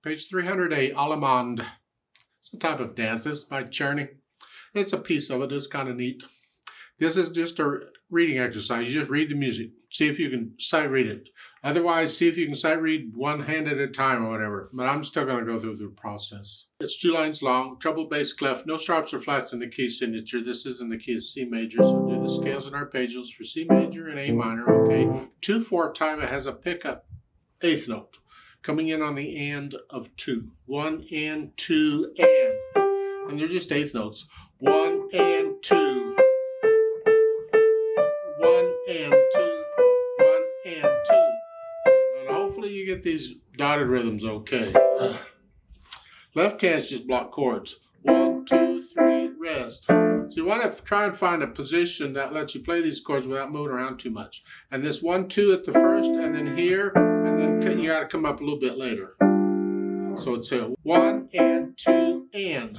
Page 308, Allemande. It's a type of dance. This is by Czerny. It's a piece of it. It's kind of neat. This is just a reading exercise. You just read the music. See if you can sight read it. Otherwise, see if you can sight read one hand at a time or whatever. But I'm still going to go through the process. It's 2 lines long, treble, bass, clef, no sharps or flats in the key signature. This is in the key of C major, so do the scales and arpeggios for C major and A minor, okay? 2/4 time it has a pickup 8th note coming in on the and of 2. 1 and 2 and. And they're just 8th notes. 1 and 2. 1 and 2. 1 and 2. And hopefully you get these dotted rhythms okay. Left hand's just block chords. 1, 2, 3, rest. So you want to try and find a position that lets you play these chords without moving around too much. And this 1, 2 at the first, and then here, and then you got to come up a little bit later. So it's a 1 and 2 and.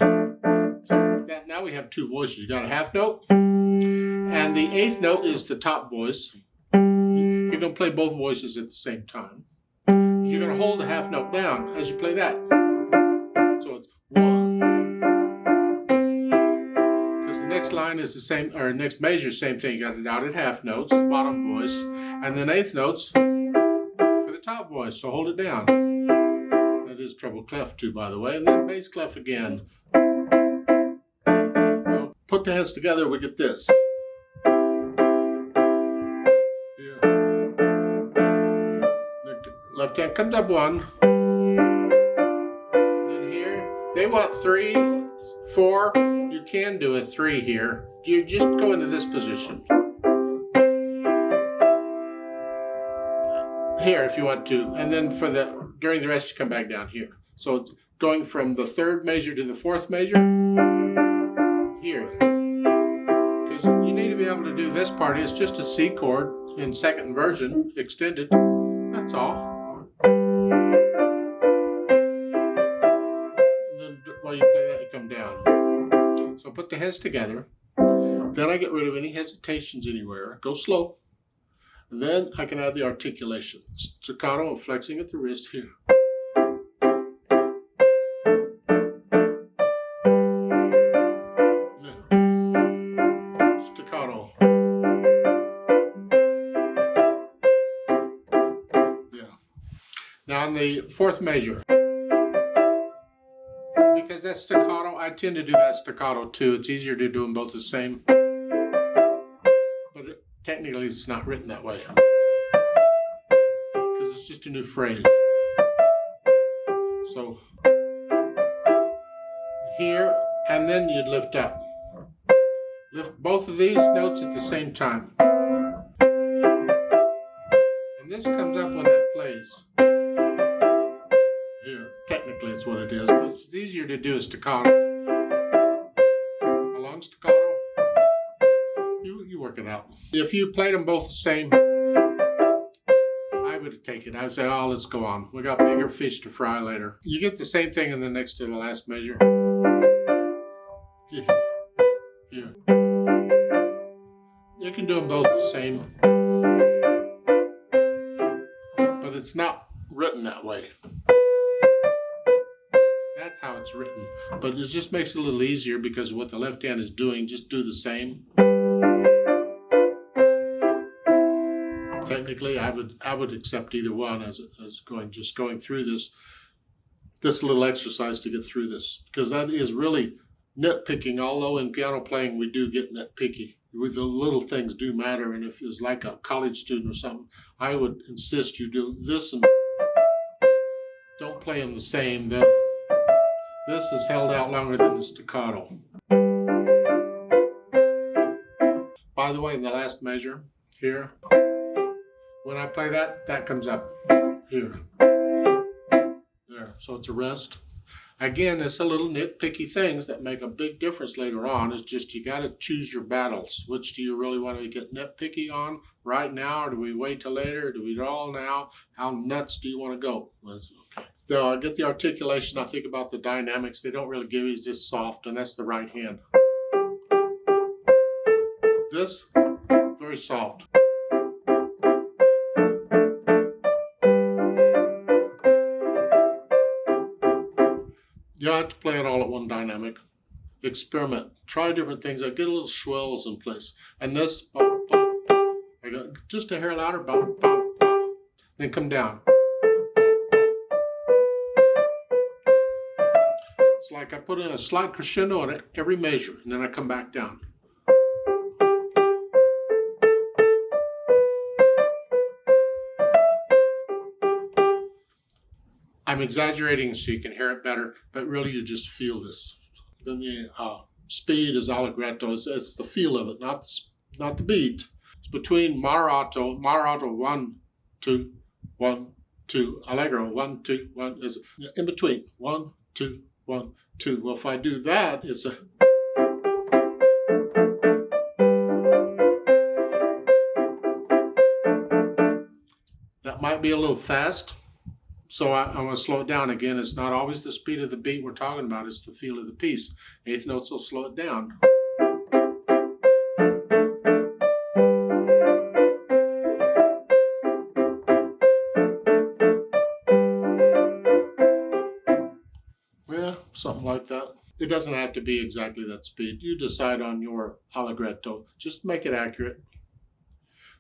Now we have 2 voices. You got a half note, and the 8th note is the top voice. You're going to play both voices at the same time. You're going to hold the half note down as you play that. So it's 1. Because the next line is the same, or next measure, same thing. You got the dotted half notes, the bottom voice, and then 8th notes for the top voice. So hold it down. That is treble clef too, by the way, and then bass clef again. Put the hands together, we get this. Yeah. Left hand comes up 1. And then here, they want 3, 4. You can do a 3 here. You just go into this position. Here, if you want to. And then for during the rest, you come back down here. So it's going from the 3rd measure to the 4th measure. Here. Because you need to be able to do this part. It's just a C chord in 2nd inversion, extended. That's all. And then while you play that, you come down. So put the hands together. Then I get rid of any hesitations anywhere. Go slow. And then I can add the articulation. Staccato and flexing at the wrist here. Now on the 4th measure, because that's staccato, I tend to do that staccato too. It's easier to do them both the same, but technically it's not written that way because it's just a new phrase. So here, and then you'd lift up. Lift both of these notes at the same time. And this comes up when that plays. Here, technically it's what it is. What's easier to do is staccato. A long staccato. You work it out. If you played them both the same, I would take it. I would say, oh, let's go on. We got bigger fish to fry later. You get the same thing in the next to the last measure. Here. You can do them both the same. But it's not written that way. That's how it's written. But it just makes it a little easier because what the left hand is doing, just do the same. Technically, I would accept either one as going through this little exercise to get through this, because that is really nitpicking. Although in piano playing we do get nitpicky. The little things do matter, and if it's like a college student or something, I would insist you do this and don't play them the same. This is held out longer than the staccato. By the way, in the last measure here, when I play that, that comes up here. There, so it's a rest. Again, it's a little nitpicky things that make a big difference later on. It's just you got to choose your battles. Which do you really want to get nitpicky on right now, or do we wait till later, or do we draw now? How nuts do you want to go? Okay. So I get the articulation. I think about the dynamics. They don't really give you just soft, and that's the right hand. This, very soft. You don't have to play it all at one dynamic. Experiment. Try different things. I get a little swells in place. And this, bum, bum, bum. I got just a hair louder, bum, bum, bum. Then come down. It's like I put in a slight crescendo on it every measure, and then I come back down. I'm exaggerating so you can hear it better, but really you just feel this. Then the speed is allegretto. It's the feel of it, not the beat. It's between moderato 1, 2, 1, 2, allegro 1, 2, 1 is in between 1, 2, 1, 2. Well, if I do that, it's a. That might be a little fast. So I'm going to slow it down again. It's not always the speed of the beat we're talking about. It's the feel of the piece. Eighth notes will slow it down. Yeah, something like that. It doesn't have to be exactly that speed. You decide on your allegretto. Just make it accurate.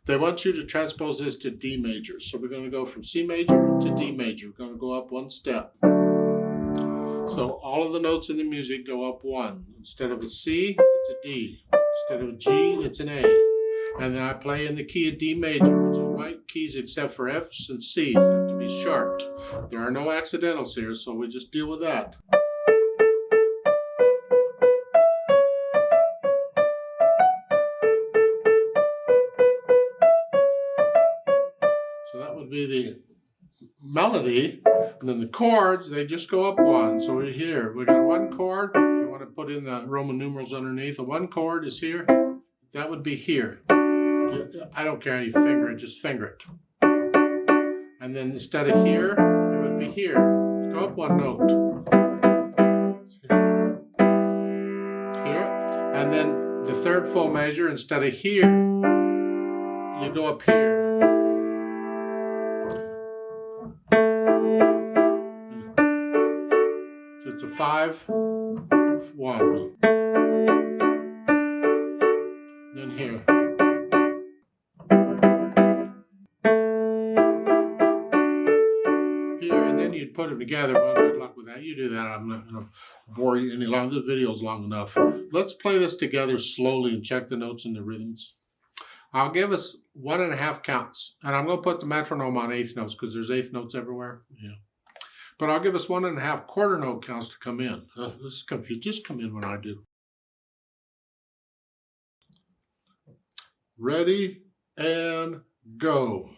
They want you to transpose this to D major. So we're going to go from C major to D major. We're going to go up one step. So all of the notes in the music go up one. Instead of a C, it's a D. Instead of a G, it's an A. And then I play in the key of D major, which is right keys except for F's and C's. They have to be sharped. There are no accidentals here, so we just deal with that. Be the melody, and then the chords, they just go up one. So we're here. We got one chord. You want to put in the Roman numerals underneath. The one chord is here. That would be here. I don't care how you finger it, just finger it. And then instead of here, it would be here. Go up one note. Here. And then the third full measure, instead of here, you go up here. It's a 5, 1. Then here. Here, and then you'd put them together. Well, good luck with that. You do that. I'm not going to bore you any longer. The video's long enough. Let's play this together slowly and check the notes and the rhythms. I'll give us 1.5 counts. And I'm going to put the metronome on eighth notes because there's eighth notes everywhere. Yeah. But I'll give us 1.5 quarter note counts to come in. This is confused. Just come in when I do. Ready and go.